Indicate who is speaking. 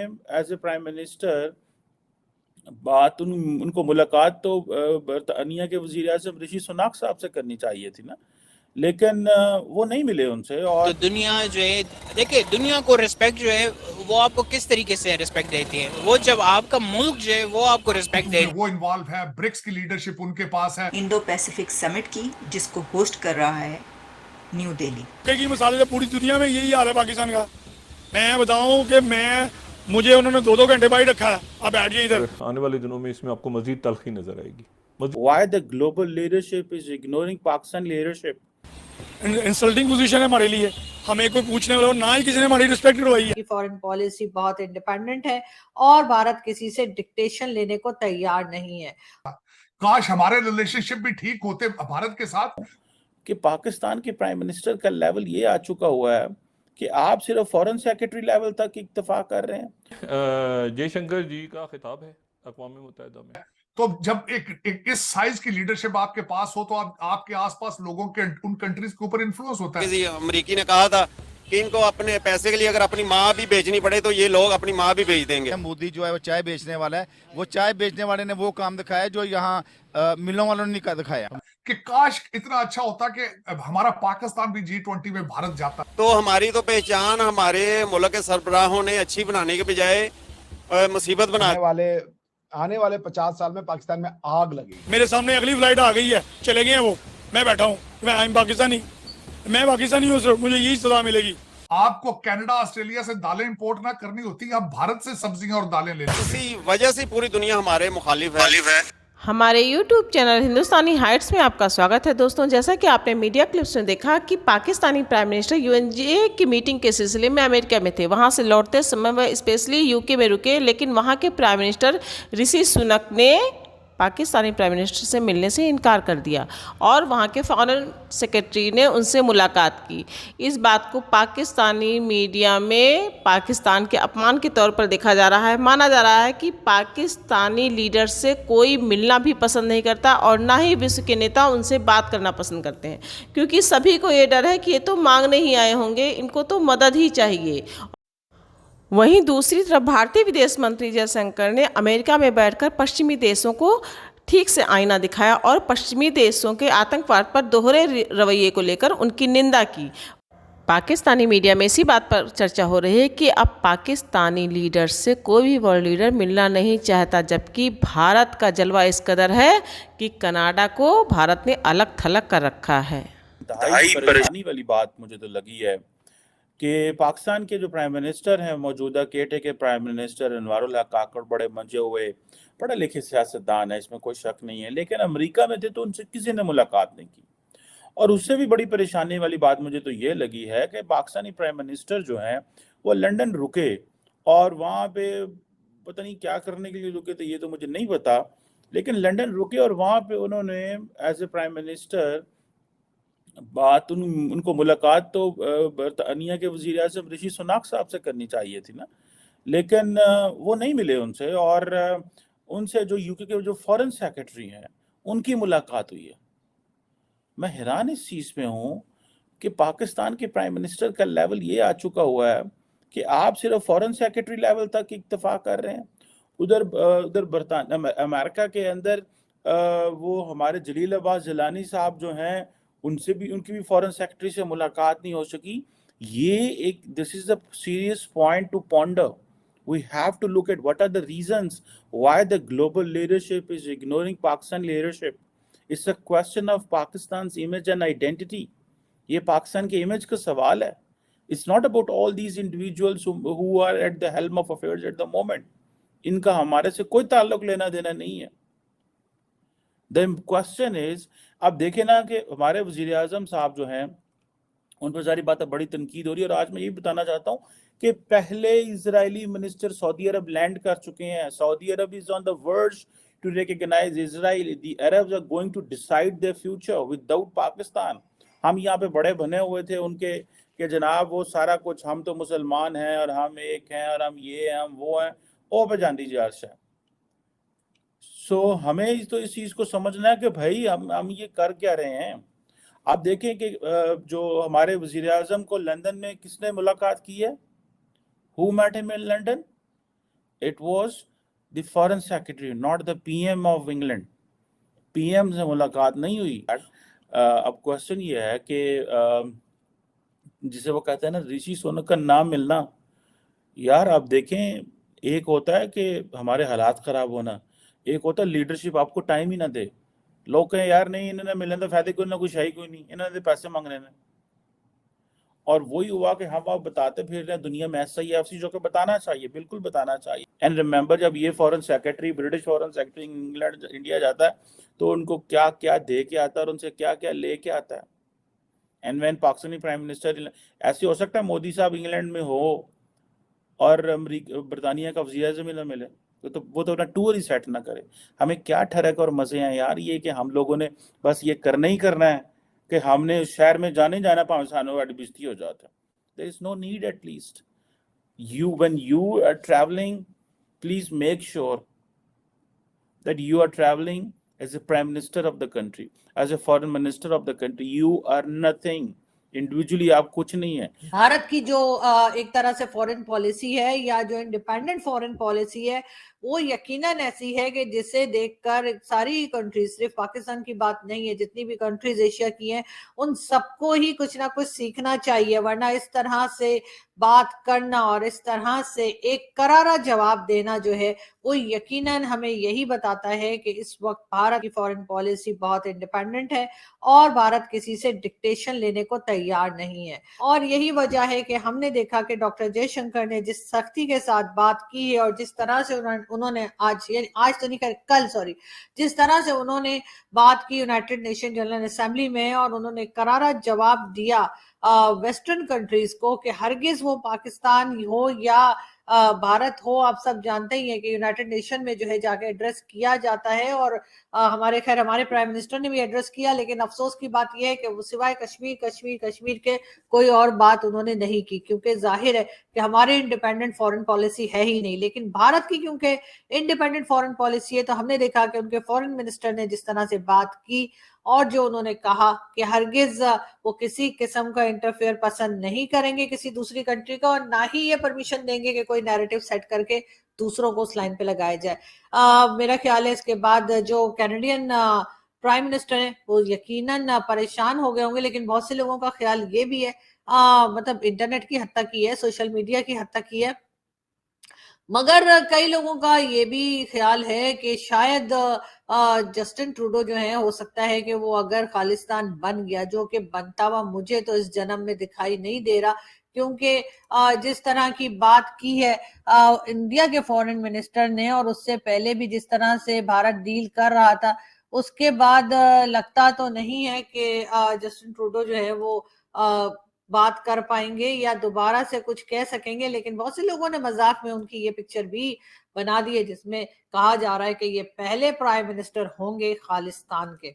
Speaker 1: As a prime minister बात उनको मुलाकात तो बरतानिया के वजीर आज़म ऋषि सुनाक साहब से करनी चाहिए थी ना, लेकिन वो नहीं मिले उनसे। और
Speaker 2: तो दुनिया जो है, देखिए दुनिया को रिस्पेक्ट जो है वो आपको किस तरीके से रिस्पेक्ट देती है, वो जब आपका मुल्क जो है वो आपको रिस्पेक्ट दे,
Speaker 3: वो इन्वॉल्व है, ब्रिक्स की लीडरशिप उनके पास है,
Speaker 4: इंडो पैसिफिक समिट की जिसको होस्ट कर रहा है न्यू दिल्ली।
Speaker 5: की मिसाल है, पूरी दुनिया में यही हाल है पाकिस्तान का। मैं बताऊं कि मुझे उन्होंने 2-2 घंटे बाहर रखा है, आप बैठ जाइए इधर।
Speaker 6: आने वाले दिनों में इसमें आपको मजीद तलखी नजर आएगी।
Speaker 1: Why the global leadership is ignoring Pakistan leadership?
Speaker 5: Insulting position है हमारे लिए, हमें कोई पूछने वाला ना ही किसी ने हमारी रिस्पेक्ट करवाई है।
Speaker 7: फॉरेन पॉलिसी बहुत इंडिपेंडेंट है और भारत किसी से डिक्टेशन लेने को तैयार नहीं है।
Speaker 3: काश हमारे रिलेशनशिप भी ठीक होते भारत के साथ।
Speaker 1: कि पाकिस्तान के प्राइम मिनिस्टर का लेवल ये आ चुका हुआ है कि आप सिर्फ फॉरेन सेक्रेटरी लेवल तक इत्तेफाक कर रहे हैं।
Speaker 6: जयशंकर जी का खिताब है अक़वाम मुत्तहिदा में।
Speaker 3: तो जब एक इस साइज की लीडरशिप आपके पास हो तो आपके आसपास लोगों के उन कंट्रीज के ऊपर इन्फ्लुएंस होता है।
Speaker 8: अमेरिकी ने कहा था कि इनको अपने पैसे के लिए अगर अपनी माँ भी बेचनी पड़े तो ये लोग अपनी माँ भी बेच देंगे।
Speaker 9: मोदी जो है वो चाय बेचने वाला है, वो चाय बेचने वाले ने वो काम दिखाया जो यहाँ मिलों वालों ने नहीं दिखाया।
Speaker 3: कि काश इतना अच्छा होता कि हमारा पाकिस्तान भी G20 में भारत जाता।
Speaker 8: तो हमारी तो पहचान हमारे मुल्क के सरबराहों ने अच्छी बनाने के बजाय मुसीबत बना
Speaker 10: आने वाले 50 साल में पाकिस्तान में आग लगेगी।
Speaker 5: मेरे सामने अगली फ्लाइट आ गई है, चले गए हैं वो, मैं बैठा हूँ, मैं पाकिस्तानी हूँ सर, मुझे यही सजा मिलेगी।
Speaker 3: आपको कनाडा ऑस्ट्रेलिया से दालें इंपोर्ट ना करनी होती, आप भारत से सब्जियां और दालें ले लेते।
Speaker 8: इसी वजह से पूरी दुनिया हमारे मुखालिफ है।
Speaker 11: हमारे YouTube चैनल हिंदुस्तानी हाइट्स में आपका स्वागत है। दोस्तों, जैसा कि आपने मीडिया क्लिप्स में देखा कि पाकिस्तानी प्राइम मिनिस्टर UNGA की मीटिंग के सिलसिले में अमेरिका में थे। वहां से लौटते समय वह स्पेशली UK में रुके, लेकिन वहां के प्राइम मिनिस्टर ऋषि सुनक ने पाकिस्तानी प्राइम मिनिस्टर से मिलने से इनकार कर दिया और वहाँ के फॉरेन सेक्रेटरी ने उनसे मुलाकात की। इस बात को पाकिस्तानी मीडिया में पाकिस्तान के अपमान के तौर पर देखा जा रहा है। माना जा रहा है कि पाकिस्तानी लीडर से कोई मिलना भी पसंद नहीं करता और ना ही विश्व के नेता उनसे बात करना पसंद करते हैं, क्योंकि सभी को ये डर है कि ये तो मांगने ही आए होंगे, इनको तो मदद ही चाहिए। वहीं दूसरी तरफ भारतीय विदेश मंत्री जयशंकर ने अमेरिका में बैठकर पश्चिमी देशों को ठीक से आईना दिखाया और पश्चिमी देशों के आतंकवाद पर दोहरे रवैये को लेकर उनकी निंदा की। पाकिस्तानी मीडिया में इसी बात पर चर्चा हो रही है कि अब पाकिस्तानी लीडर से कोई भी वर्ल्ड लीडर मिलना नहीं चाहता, जबकि भारत का जलवा इस कदर है कि कनाडा को भारत ने अलग थलग कर रखा है।
Speaker 1: परेशानी वाली बात मुझे तो लगी है कि पाकिस्तान के जो प्राइम मिनिस्टर हैं, मौजूदा केटे के प्राइम मिनिस्टर अनवारुल हक काकड़, बड़े मंजे हुए पढ़े लिखे सियासतदान है, इसमें कोई शक नहीं है, लेकिन अमेरिका में थे तो उनसे किसी ने मुलाकात नहीं की। और उससे भी बड़ी परेशानी वाली बात मुझे तो ये लगी है कि पाकिस्तानी प्राइम मिनिस्टर जो हैं वो लंदन रुके और वहाँ पे पता नहीं क्या करने के लिए रुके थे, ये तो मुझे नहीं पता, लेकिन लंदन रुके और वहाँ पे उन्होंने एज ए प्राइम मिनिस्टर बात उनको मुलाकात तो बरतानिया के वजीर आज़म ऋषि सुनाक साहब से करनी चाहिए थी ना, लेकिन वो नहीं मिले उनसे। और उनसे जो UK के जो फॉरेन सेक्रेटरी हैं उनकी मुलाकात हुई है। मैं हैरान इस चीज़ में हूँ कि पाकिस्तान के प्राइम मिनिस्टर का लेवल ये आ चुका हुआ है कि आप सिर्फ फॉरेन सेक्रेटरी लेवल तक इत्तेफाक कर रहे हैं। उधर बरतानिया अमेरिका के अंदर वो हमारे जलील अब्बास जिलानी साहब जो हैं उनकी भी फॉरेन सेक्रेटरी से मुलाकात नहीं हो सकी। ये this is a serious point two ponder. We have to look at what are the reasons why the global leadership is ignoring Pakistan leadership. It's a question of Pakistan's image and identity. ये पाकिस्तान के image का सवाल है। It's not about all these individuals who are at the helm of affairs at the moment. इनका हमारे से कोई ताल्लुक लेना देना नहीं है। The question is, अब देखें ना कि हमारे वजीर आज़म साहब जो हैं उन पर सारी बातें बड़ी तनकीद हो रही है। और आज मैं ये बताना चाहता हूँ कि पहले Israeli minister Saudi Arab land कर चुके हैं। Saudi Arab is on the verge to recognise Israel. The Arabs are going to decide their future without Pakistan. हम यहाँ पे बड़े बने हुए थे उनके कि जनाब वो सारा कुछ, हम तो मुसलमान हैं और हम एक हैं और हम ये हैं हम वो हैं, ओ पे जान दीजिए अर्श है। सो हमें तो इस चीज़ को समझना है कि भाई हम ये कर क्या रहे हैं। आप देखें कि जो हमारे वजीर आज़म को लंदन में किसने मुलाकात की है? Who met him in London? It was the foreign secretary, not the PM of England. PM से मुलाकात नहीं हुई। अब क्वेश्चन ये है कि जिसे वो कहते हैं ना ऋषि सुनक का नाम मिलना, यार आप देखें, एक होता है कि हमारे हालात खराब होना, एक होता है लीडरशिप आपको टाइम ही ना दे। लोग कहें यार नहीं इन्होंने मिलने तो फायदे कोई ना, कुछ है ही कोई नहीं, इन्होंने पैसे मांगने ने। और वही हुआ कि हम आप बताते फिर रहे हैं दुनिया में ऐसा ही है, जो कि बताना चाहिए, बिल्कुल बताना चाहिए। एंड रिमेंबर, जब ये foreign secretary, British foreign secretary England India जाता है तो उनको क्या क्या दे के आता है और उनसे क्या क्या ले के आता है। And when Pakistani prime minister, ऐसे हो सकता है मोदी साहब इंग्लैंड में हो और ब्रिटानिया का वज़ीर आज़म ना मिले, तो वो तो अपना टूर ही सेट ना करे। हमें क्या ठरक और मजे हैं यार ये कि हम लोगों ने बस ये करना ही करना है कि हमने शहर में जाने जाना पाँव सानों वाली बिजती हो जाता है। There is no need, at least you, when you are traveling, please make sure that you are traveling as a prime minister of the country, as a foreign minister of the country. You are nothing, individually आप कुछ नहीं है।
Speaker 7: भारत की जो एक तरह से foreign policy है या जो इंडिपेंडेंट फॉरेन पॉलिसी है वो यकीनन ऐसी है कि जिसे देखकर सारी कंट्रीज, सिर्फ पाकिस्तान की बात नहीं है, जितनी भी कंट्रीज एशिया की हैं उन सबको ही कुछ ना कुछ सीखना चाहिए। वरना इस तरह से बात करना और इस तरह से एक करारा जवाब देना जो है वो यकीनन हमें यही बताता है कि इस वक्त भारत की फॉरेन पॉलिसी बहुत इंडिपेंडेंट है और भारत किसी से डिक्टेशन लेने को तैयार नहीं है। और यही वजह है कि हमने देखा कि डॉक्टर जयशंकर ने जिस सख्ती के साथ बात की है और जिस तरह से उन्होंने जिस तरह से उन्होंने बात की यूनाइटेड नेशन जनरल असेंबली में, और उन्होंने करारा जवाब दिया वेस्टर्न कंट्रीज को कि हरगिज वो पाकिस्तान हो या भारत हो, आप सब जानते ही हैं कि यूनाइटेड नेशन में जो है जाके एड्रेस किया जाता है। और हमारे प्राइम मिनिस्टर ने भी एड्रेस किया, लेकिन अफसोस की बात यह है कि वो सिवाय कश्मीर के कोई और बात उन्होंने नहीं की, क्योंकि जाहिर है कि हमारी इंडिपेंडेंट फॉरेन पॉलिसी है ही नहीं। लेकिन भारत की क्योंकि इंडिपेंडेंट फॉरेन पॉलिसी है तो हमने देखा कि उनके फॉरेन मिनिस्टर ने जिस तरह से बात की और जो उन्होंने कहा कि हरगिज वो किसी किस्म का इंटरफेयर पसंद नहीं करेंगे किसी दूसरी कंट्री का, और ना ही ये परमिशन देंगे कि कोई नैरेटिव सेट करके दूसरों को उस लाइन पे लगाया जाए। मेरा ख्याल है इसके बाद जो कैनेडियन प्राइम मिनिस्टर है वो यकीनन परेशान हो गए होंगे, लेकिन बहुत से लोगों का ख्याल ये भी है, मतलब इंटरनेट की हद तक की है, सोशल मीडिया की हद तक की है, मगर कई लोगों का ये भी ख्याल है कि शायद जस्टिन ट्रूडो जो है, हो सकता है कि वो अगर खालिस्तान बन गया, जो कि बनता हुआ मुझे तो इस जन्म में दिखाई नहीं दे रहा, क्योंकि जिस तरह की बात की है इंडिया के फॉरेन मिनिस्टर ने और उससे पहले भी जिस तरह से भारत डील कर रहा था, उसके बाद लगता तो नहीं है कि जस्टिन ट्रूडो जो है वो बात कर पाएंगे या दोबारा से कुछ कह सकेंगे। लेकिन बहुत से लोगों ने मजाक में उनकी ये पिक्चर भी बना दी है जिसमें कहा जा रहा है कि ये पहले प्राइम मिनिस्टर होंगे खालिस्तान के।